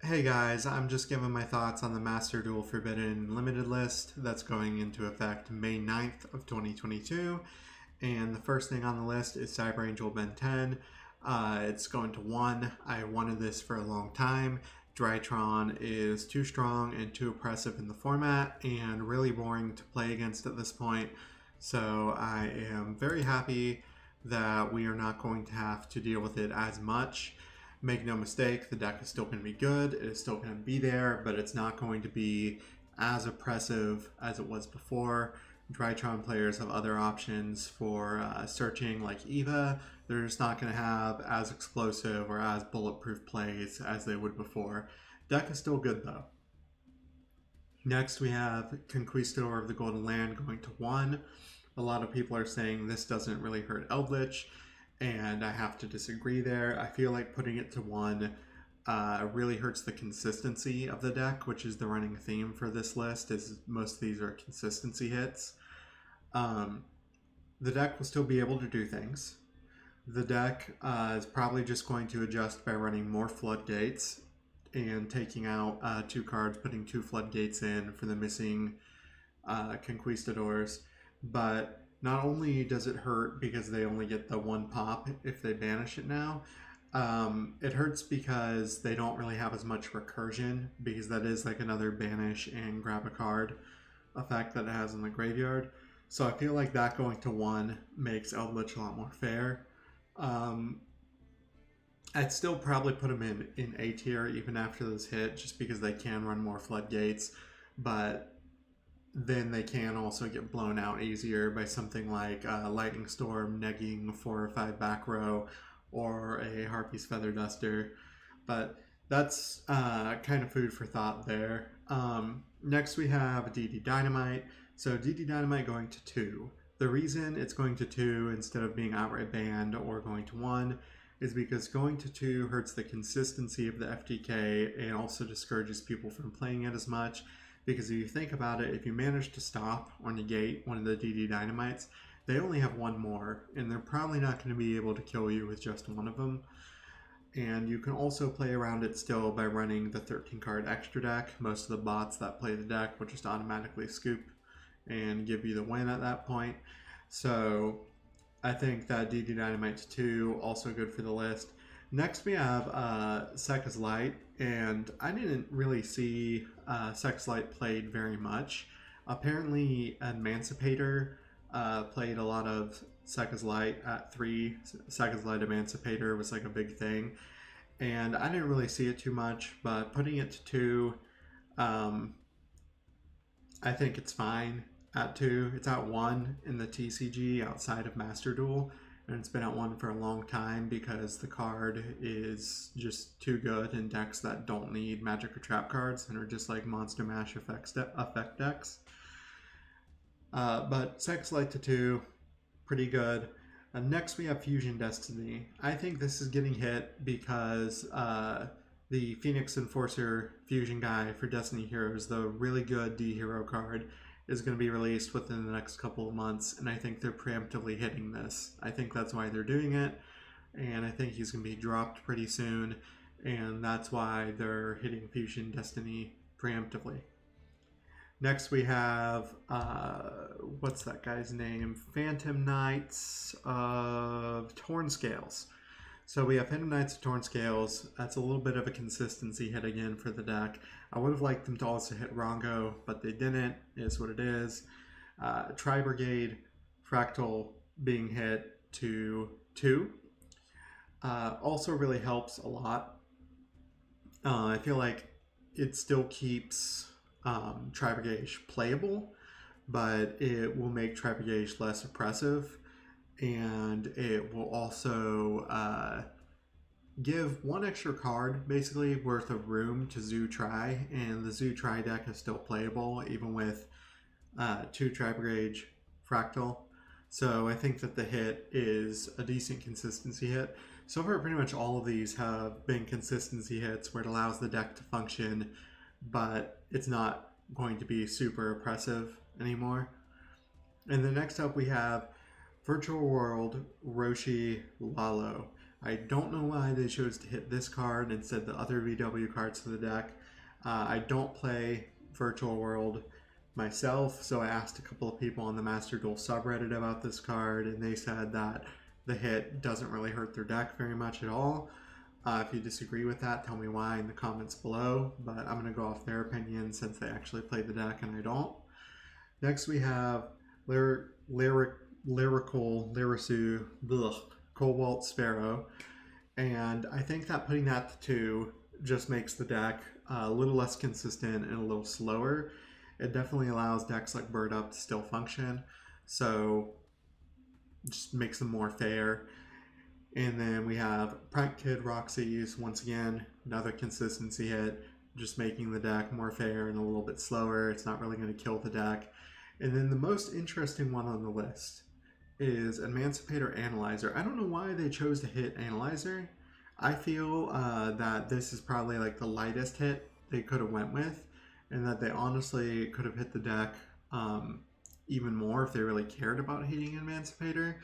Hey guys, I'm just giving my thoughts on the Master Duel Forbidden limited list that's going into effect May 9th of 2022. And the first thing on the list is Cyber Angel Ben 10. It's going to 1. I wanted this for a long time. Drytron is too strong and too oppressive in the format and really boring to play against at this point. So I am very happy that we are not going to have to deal with it as much. Make no mistake, the deck is still going to be good, it is still going to be there, but it's not going to be as oppressive as it was before. Drytron players have other options for searching like Eva. They're just not going to have as explosive or as bulletproof plays as they would before. Deck is still good though. Next we have Conquistador of the Golden Land going to 1. A lot of people are saying this doesn't really hurt Eldritch, and I have to disagree there. I feel like putting it to 1 really hurts the consistency of the deck, which is the running theme for this list, is most of these are consistency hits. The deck will still be able to do things. The deck is probably just going to adjust by running more floodgates and taking out 2 cards, putting 2 floodgates in for the missing Conquistadors. But not only does it hurt because they only get the 1 pop if they banish it now, it hurts because they don't really have as much recursion, because that is like another banish and grab a card effect that it has in the graveyard. So I feel like that going to 1 makes Eldritch a lot more fair. I'd still probably put them in A tier even after this hit, just because they can run more floodgates, but then they can also get blown out easier by something like Lightning Storm negging 4 or 5 back row, or a Harpy's Feather Duster. But that's kind of food for thought there. Next we have DD Dynamite. So DD Dynamite going to 2. The reason it's going to 2 instead of being outright banned or going to 1 is because going to 2 hurts the consistency of the FTK and also discourages people from playing it as much. Because if you think about it, if you manage to stop or negate one of the DD Dynamites, they only have 1 more, and they're probably not going to be able to kill you with just 1 of them. And you can also play around it still by running the 13 card extra deck. Most of the bots that play the deck will just automatically scoop and give you the win at that point. So I think that DD Dynamite 2 also good for the list. Next we have Sekka's Light, and I didn't really see Sekka's Light played very much. Apparently Emancipator played a lot of Sekka's Light at 3. Sekka's Light Emancipator was like a big thing, and I didn't really see it too much, but putting it to 2, I think it's fine at 2. It's at 1 in the TCG outside of Master Duel, and it's been at 1 for a long time because the card is just too good in decks that don't need magic or trap cards and are just like Monster Mash effect decks. But Sekka's Light to 2, pretty good. Next we have Fusion Destiny. I think this is getting hit because the Phoenix Enforcer Fusion guy for Destiny Heroes, the really good D Hero card, is going to be released within the next couple of months, and I think they're preemptively hitting this. I think that's why they're doing it, and I think he's going to be dropped pretty soon, and that's why they're hitting Fusion Destiny preemptively. Next we have, what's that guy's name? Phantom Knights of Torn Scales. So we have Phantom Knights of Torn Scales. That's a little bit of a consistency hit again for the deck. I would have liked them to also hit Rongo, but they didn't. It is what it is. Tri-Brigade, Fractal being hit to 2. Also really helps a lot. I feel like it still keeps Tri-Brigade playable, but it will make Tri-Brigade less oppressive, and it will also give 1 extra card basically worth of room to Zoo Tri, and the Zoo Tri deck is still playable even with 2 Tri-Brigade Fractal. So I think that the hit is a decent consistency hit. So far pretty much all of these have been consistency hits where it allows the deck to function, but it's not going to be super oppressive anymore. And then next up we have Virtual World Roshi Lalo. I don't know why they chose to hit this card instead of the other VW cards to the deck. I don't play Virtual World myself, so I asked a couple of people on the Master Duel subreddit about this card, and they said that the hit doesn't really hurt their deck very much at all. If you disagree with that, tell me why in the comments below, but I'm going to go off their opinion since they actually play the deck and I don't. Next we have Lyrisu Cobalt Sparrow, and I think that putting that to 2 just makes the deck a little less consistent and a little slower. It definitely allows decks like Bird Up to still function, so just makes them more fair. And then we have Prank Kid Roxy's, once again, another consistency hit, just making the deck more fair and a little bit slower. It's not really going to kill the deck. And then the most interesting one on the list is Emancipator Analyzer. I don't know why they chose to hit Analyzer. I feel that this is probably like the lightest hit they could have went with, and that they honestly could have hit the deck even more if they really cared about hitting Emancipator.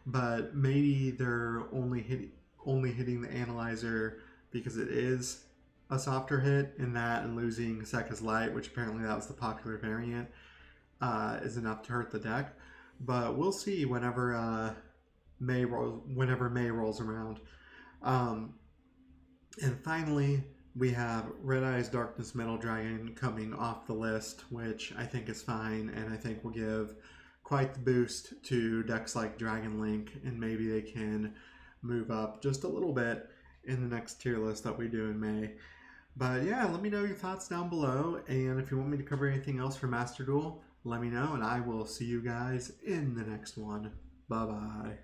But maybe they're only hitting the Analyzer because it is a softer hit, and that and losing Sekka's Light, which apparently that was the popular variant, is enough to hurt the deck. But we'll see whenever May rolls around. And finally, we have Red Eyes Darkness Metal Dragon coming off the list, which I think is fine, and I think will give quite the boost to decks like Dragon Link, and maybe they can move up just a little bit in the next tier list that we do in May. But yeah, let me know your thoughts down below, and if you want me to cover anything else for Master Duel, let me know, and I will see you guys in the next one. Bye-bye.